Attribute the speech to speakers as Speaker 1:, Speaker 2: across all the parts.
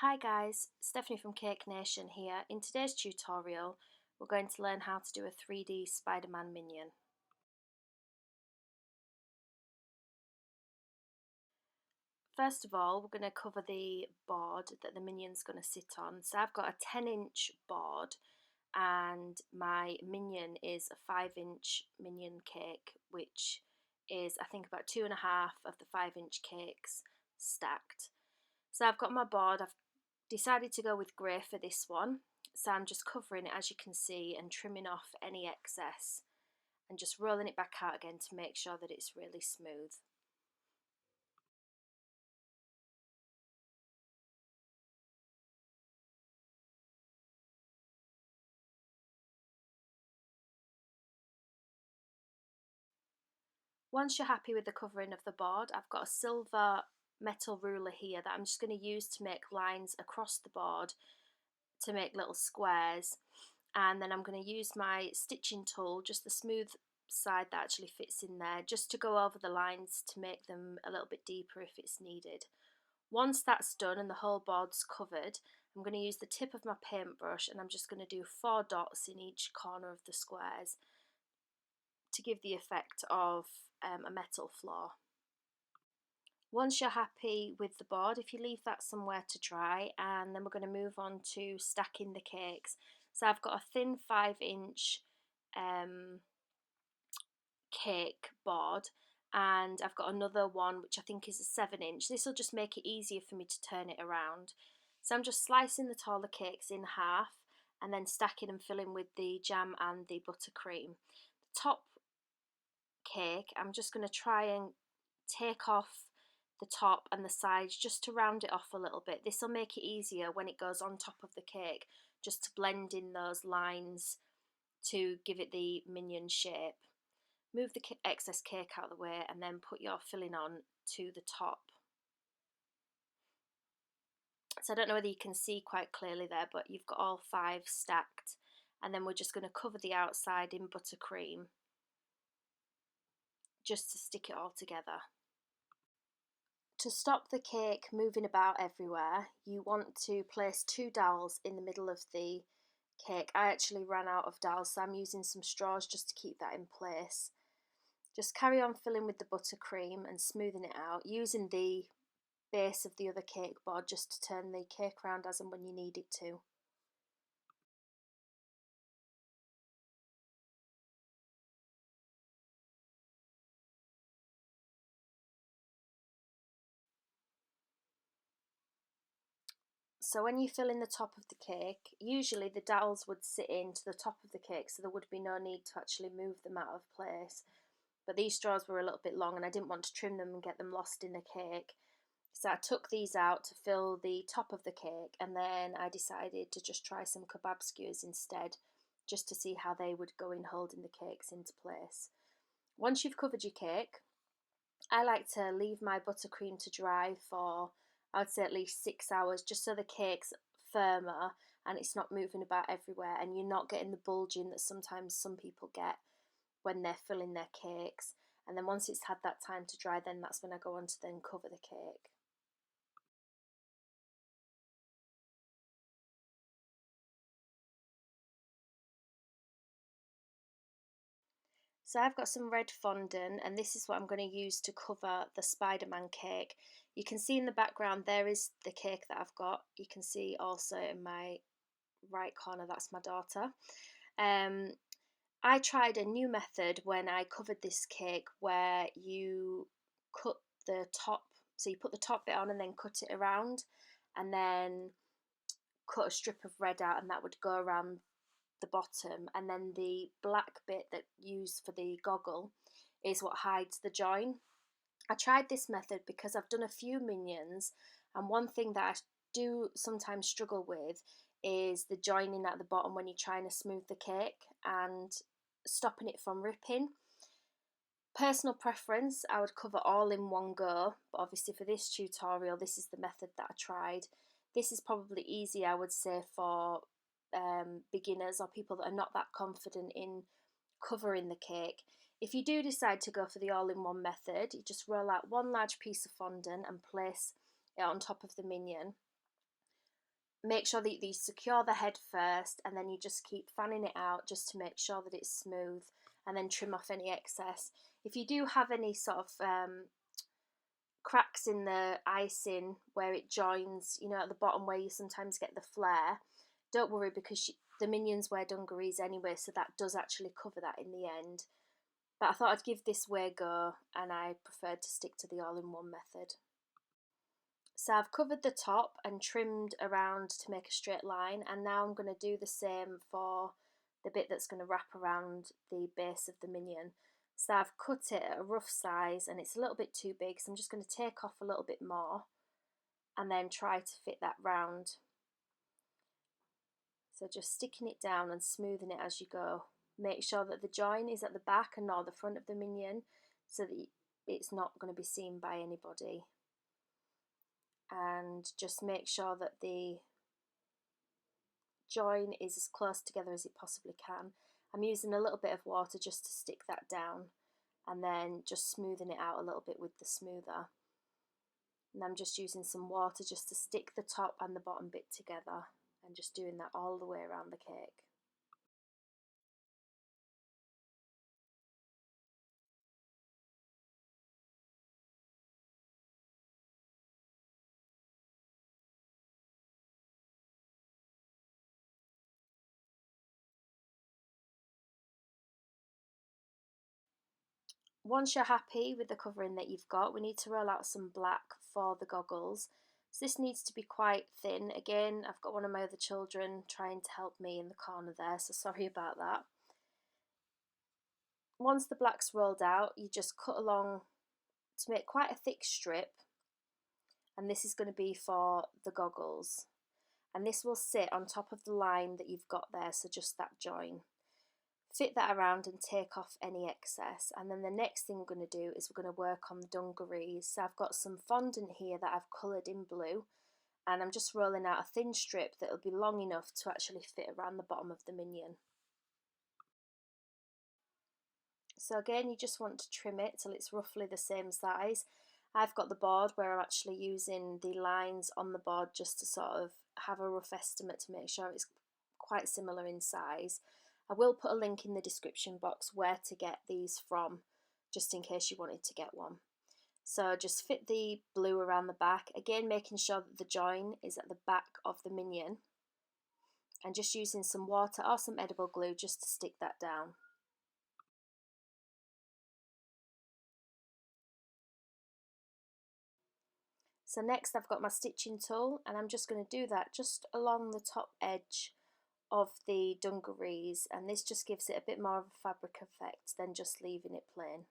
Speaker 1: Hi guys, Stephanie from Cake Nation here. In today's tutorial, we're going to learn how to do a 3D Spider-Man minion. First of all, we're going to cover the board that the minion's going to sit on. So I've got a 10-inch board and my minion is a 5-inch minion cake, which is I think about 2.5 of the 5-inch cakes stacked. So I've got my board, I've decided to go with grey for this one. So I'm just covering it, as you can see, and trimming off any excess and just rolling it back out again to make sure that it's really smooth. Once you're happy with the covering of the board, I've got a silver metal ruler here that I'm just going to use to make lines across the board to make little squares, and then I'm going to use my stitching tool, just the smooth side that actually fits in there, just to go over the lines to make them a little bit deeper if it's needed. Once that's done and the whole board's covered, I'm going to use the tip of my paintbrush and I'm just going to do 4 dots in each corner of the squares to give the effect of a metal floor. Once you're happy with the board, if you leave that somewhere to dry, and then we're going to move on to stacking the cakes. So I've got a thin 5-inch cake board, and I've got another one which I think is a 7-inch. This will just make it easier for me to turn it around. So I'm just slicing the taller cakes in half and then stacking and filling with the jam and the buttercream. The top cake, I'm just going to try and take off the top and the sides just to round it off a little bit. This will make it easier when it goes on top of the cake, just to blend in those lines to give it the minion shape. Move the excess cake out of the way and then put your filling on to the top. So I don't know whether you can see quite clearly there, but you've got all 5 stacked, and then we're just going to cover the outside in buttercream just to stick it all together. To stop the cake moving about everywhere, you want to place 2 dowels in the middle of the cake. I actually ran out of dowels, so I'm using some straws just to keep that in place. Just carry on filling with the buttercream and smoothing it out, using the base of the other cake board just to turn the cake around as and when you need it to. So when you fill in the top of the cake, usually the dowels would sit into the top of the cake, so there would be no need to actually move them out of place. But these straws were a little bit long and I didn't want to trim them and get them lost in the cake. So I took these out to fill the top of the cake, and then I decided to just try some kebab skewers instead, just to see how they would go in holding the cakes into place. Once you've covered your cake, I like to leave my buttercream to dry for, I would say, at least 6 hours, just so the cake's firmer and it's not moving about everywhere, and you're not getting the bulging that sometimes some people get when they're filling their cakes. And then once it's had that time to dry, then that's when I go on to then cover the cake. So I've got some red fondant, and this is what I'm going to use to cover the Spider-Man cake. You can see in the background there is the cake that I've got. You can see also in my right corner, that's my daughter. I tried a new method when I covered this cake where you cut the top, so you put the top bit on and then cut it around, and then cut a strip of red out, and that would go around the bottom, and then the black bit that you use for the goggle is what hides the join. I tried this method because I've done a few minions, and one thing that I do sometimes struggle with is the joining at the bottom when you're trying to smooth the cake and stopping it from ripping. Personal preference, I would cover all in one go, but obviously for this tutorial this is the method that I tried. This is probably easy, I would say, for beginners or people that are not that confident in covering the cake. If you do decide to go for the all-in-one method, you just roll out one large piece of fondant and place it on top of the minion. make sure that you secure the head first, and then you just keep fanning it out just to make sure that it's smooth, and then trim off any excess. If you do have any sort of cracks in the icing where it joins, you know, at the bottom where you sometimes get the flare, don't worry, because the Minions wear dungarees anyway, so that does actually cover that in the end. But I thought I'd give this way a go, and I preferred to stick to the all-in-one method. So I've covered the top and trimmed around to make a straight line, and now I'm going to do the same for the bit that's going to wrap around the base of the Minion. So I've cut it at a rough size, and it's a little bit too big, so I'm just going to take off a little bit more and then try to fit that round. So just sticking it down and smoothing it as you go. Make sure that the join is at the back and not the front of the Minion, so that it's not going to be seen by anybody. And just make sure that the join is as close together as it possibly can. I'm using a little bit of water just to stick that down, and then just smoothing it out a little bit with the smoother. And I'm just using some water just to stick the top and the bottom bit together, and just doing that all the way around the cake. Once you're happy with the covering that you've got, we need to roll out some black for the goggles. So this needs to be quite thin. Again, I've got one of my other children trying to help me in the corner there, so sorry about that. Once the black's rolled out, you just cut along to make quite a thick strip, and this is going to be for the goggles. And this will sit on top of the line that you've got there, so just that join. Fit that around and take off any excess, and then the next thing we're going to do is we're going to work on the dungarees. So I've got some fondant here that I've coloured in blue, and I'm just rolling out a thin strip that will be long enough to actually fit around the bottom of the Minion. So again, you just want to trim it till it's roughly the same size. I've got the board where I'm actually using the lines on the board just to sort of have a rough estimate to make sure it's quite similar in size. I will put a link in the description box where to get these from, just in case you wanted to get one. So just fit the blue around the back, again making sure that the join is at the back of the Minion, and just using some water or some edible glue just to stick that down. So next I've got my stitching tool, and I'm just going to do that just along the top edge of the dungarees, and this just gives it a bit more of a fabric effect than just leaving it plain.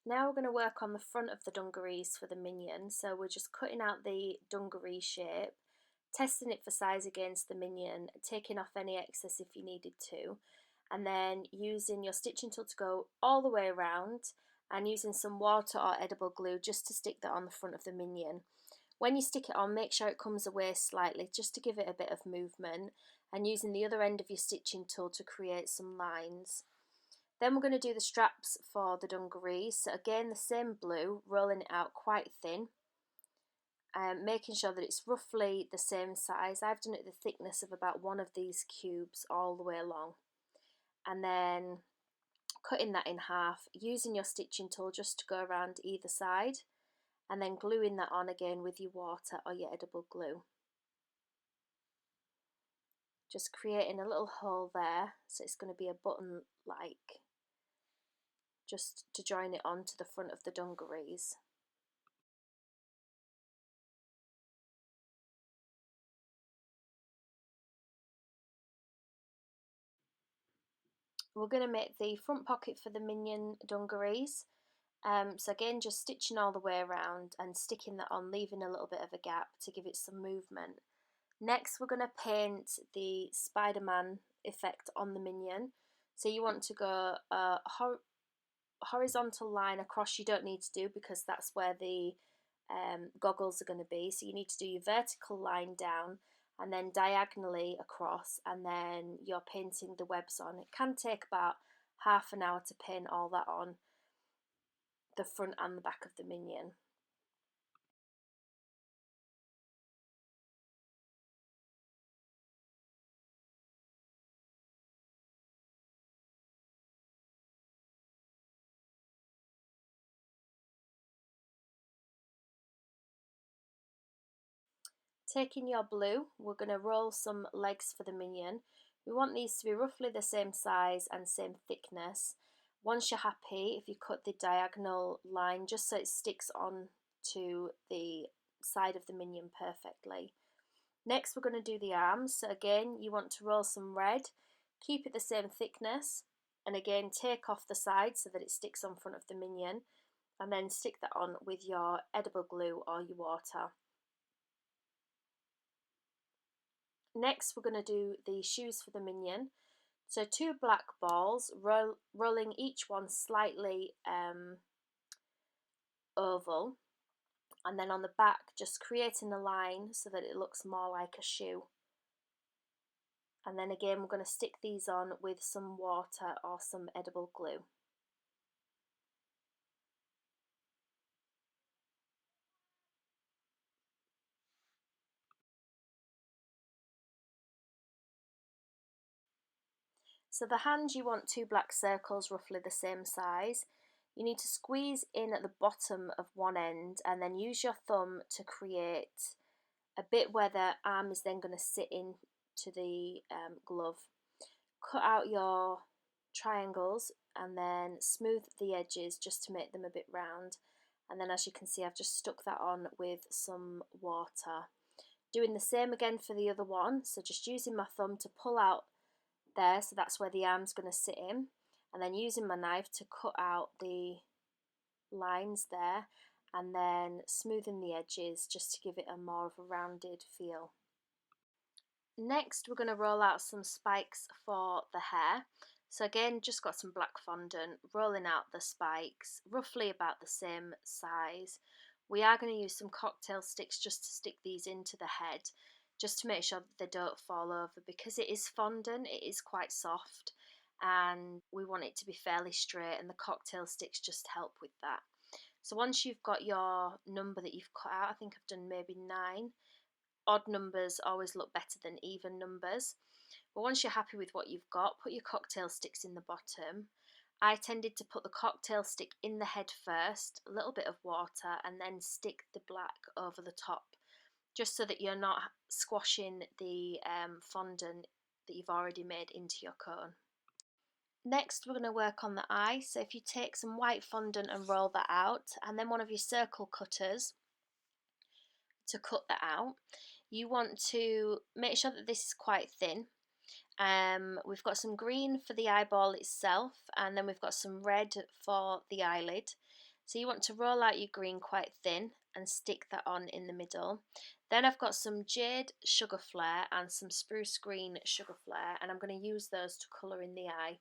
Speaker 1: Now we're going to work on the front of the dungarees for the Minion. So we're just cutting out the dungaree shape, testing it for size against the Minion, taking off any excess if you needed to, and then using your stitching tool to go all the way around, and using some water or edible glue just to stick that on the front of the Minion. When you stick it on, make sure it comes away slightly just to give it a bit of movement, and using the other end of your stitching tool to create some lines. Then we're going to do the straps for the dungarees. So again, the same blue, rolling it out quite thin, making sure that it's roughly the same size. I've done it the thickness of about one of these cubes all the way along, and then cutting that in half, using your stitching tool just to go around either side, and then gluing that on again with your water or your edible glue. Just creating a little hole there, so it's going to be a button like, just to join it onto the front of the dungarees. We're going to make the front pocket for the Minion dungarees. So again, just stitching all the way around and sticking that on, leaving a little bit of a gap to give it some movement. Next, we're going to paint the Spider-Man effect on the Minion. So you want to go a horizontal line across. You don't need to do, because that's where the goggles are going to be. So you need to do your vertical line down, and then diagonally across, and then you're painting the webs on. It can take about half an hour to paint all that on, the front and the back of the minion. Taking your blue, we're going to roll some legs for the minion. We want these to be roughly the same size and same thickness. Once you're happy, if you cut the diagonal line just so it sticks on to the side of the minion perfectly. Next, we're going to do the arms. So again, you want to roll some red, keep it the same thickness, and again take off the side so that it sticks on front of the minion, and then stick that on with your edible glue or your water. Next, we're going to do the shoes for the minion. So 2 black balls, rolling each one slightly oval, and then on the back just creating a line so that it looks more like a shoe. And then again, we're going to stick these on with some water or some edible glue. So the hands, you want 2 black circles roughly the same size. You need to squeeze in at the bottom of one end and then use your thumb to create a bit where the arm is then going to sit into the glove. Cut out your triangles and then smooth the edges just to make them a bit round. And then as you can see, I've just stuck that on with some water. Doing the same again for the other one, so just using my thumb to pull out there, so that's where the arm's going to sit in, and then using my knife to cut out the lines there, and then smoothing the edges just to give it a more of a rounded feel. Next, we're going to roll out some spikes for the hair. So again, just got some black fondant, rolling out the spikes, roughly about the same size. We are going to use some cocktail sticks just to stick these into the head, just to make sure that they don't fall over, because it is fondant, it is quite soft, and we want it to be fairly straight, and the cocktail sticks just help with that. So once you've got your number that you've cut out, I think I've done maybe 9. Odd numbers always look better than even numbers. But once you're happy with what you've got, put your cocktail sticks in the bottom. I tended to put the cocktail stick in the head first, a little bit of water, and then stick the black over the top, just so that you're not squashing the fondant that you've already made into your cone. Next, we're going to work on the eye. So if you take some white fondant and roll that out, and then one of your circle cutters to cut that out, you want to make sure that this is quite thin. We've got some green for the eyeball itself, and then we've got some red for the eyelid. So you want to roll out your green quite thin and stick that on in the middle. Then I've got some jade sugar flare and some spruce green sugar flare, and I'm going to use those to colour in the eye.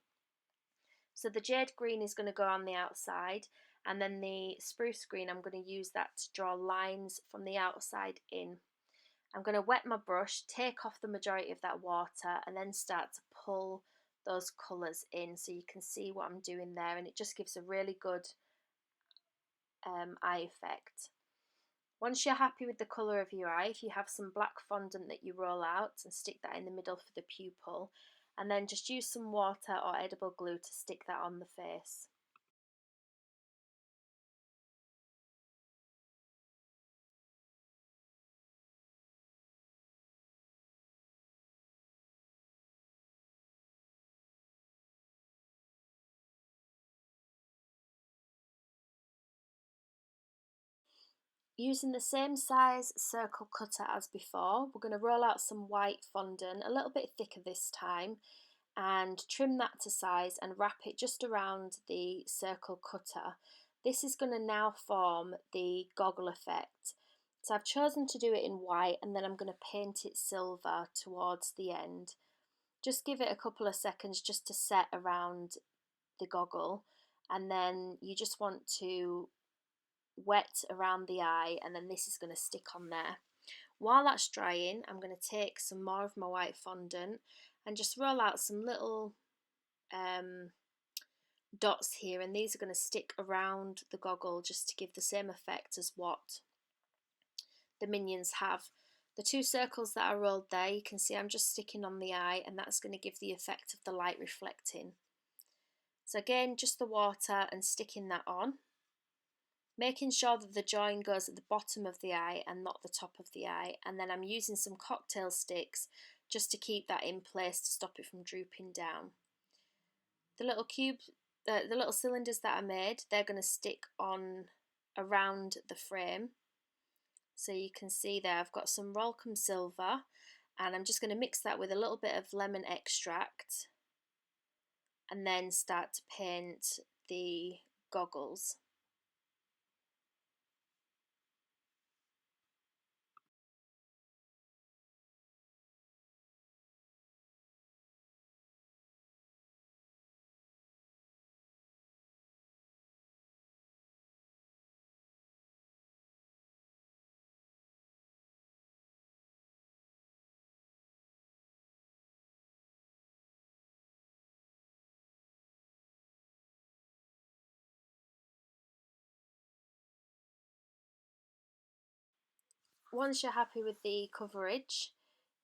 Speaker 1: So the jade green is going to go on the outside, and then the spruce green, I'm going to use that to draw lines from the outside in. I'm going to wet my brush, take off the majority of that water, and then start to pull those colours in so you can see what I'm doing there, and it just gives a really good eye effect. Once you're happy with the colour of your eye, if you have some black fondant that you roll out and stick that in the middle for the pupil, and then just use some water or edible glue to stick that on the face. Using the same size circle cutter as before, we're going to roll out some white fondant, a little bit thicker this time, and trim that to size and wrap it just around the circle cutter. This is going to now form the goggle effect. So I've chosen to do it in white, and then I'm going to paint it silver towards the end. Just give it a couple of seconds just to set around the goggle, and then you just want to wet around the eye, and then this is going to stick on there. While that's drying, I'm going to take some more of my white fondant and just roll out some little dots here, and these are going to stick around the goggle just to give the same effect as what the minions have. The two circles that I rolled there, you can see I'm just sticking on the eye, and that's going to give the effect of the light reflecting. So again, just the water and sticking that on, making sure that the join goes at the bottom of the eye and not the top of the eye, and then I'm using some cocktail sticks just to keep that in place to stop it from drooping down. The little cubes, the little cylinders that I made, they're going to stick on around the frame. So you can see there I've got some Rolcom silver, and I'm just going to mix that with a little bit of lemon extract and then start to paint the goggles. Once you're happy with the coverage,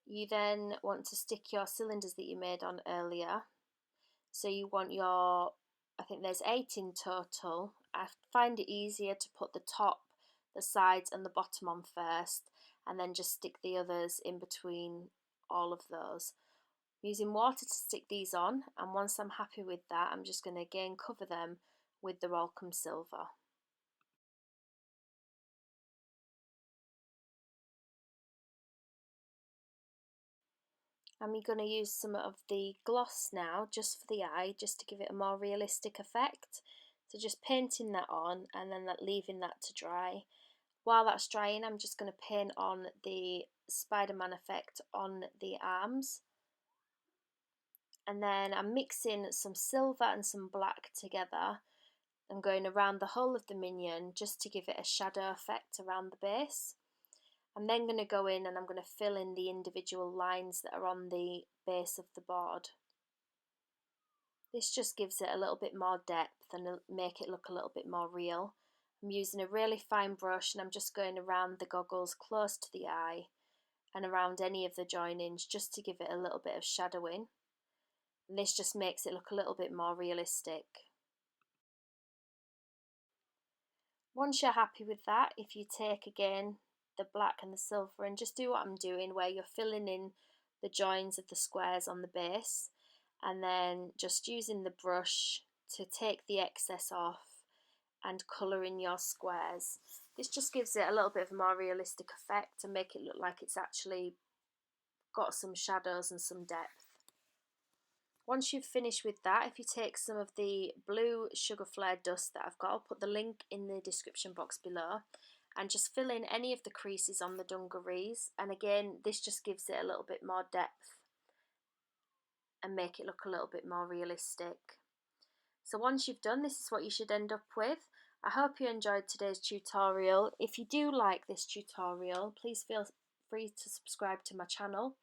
Speaker 1: you then want to stick your cylinders that you made on earlier. So you want your, I think there's 8 in total. I find it easier to put the top, the sides and the bottom on first, and then just stick the others in between all of those. I'm using water to stick these on, and once I'm happy with that, I'm just going to again cover them with the Rolcom silver. I'm going to use some of the gloss now just for the eye, just to give it a more realistic effect. So just painting that on and then leaving that to dry. While that's drying, I'm just going to paint on the Spider-Man effect on the arms. And then I'm mixing some silver and some black together and going around the whole of the minion just to give it a shadow effect around the base. I'm then going to go in and I'm going to fill in the individual lines that are on the base of the board. This just gives it a little bit more depth and make it look a little bit more real. I'm using a really fine brush and I'm just going around the goggles close to the eye and around any of the joinings just to give it a little bit of shadowing. And this just makes it look a little bit more realistic. Once you're happy with that, if you take again the black and the silver and just do what I'm doing, where you're filling in the joins of the squares on the base, and then just using the brush to take the excess off and colour in your squares. This just gives it a little bit of a more realistic effect and make it look like it's actually got some shadows and some depth. Once you've finished with that, if you take some of the blue sugar flare dust that I've got, I'll put the link in the description box below, and just fill in any of the creases on the dungarees. And again, this just gives it a little bit more depth and make it look a little bit more realistic. So once you've done, this is what you should end up with. I hope you enjoyed today's tutorial. If you do like this tutorial, please feel free to subscribe to my channel.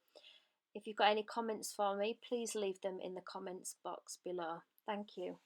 Speaker 1: If you've got any comments for me, please leave them in the comments box below. Thank you.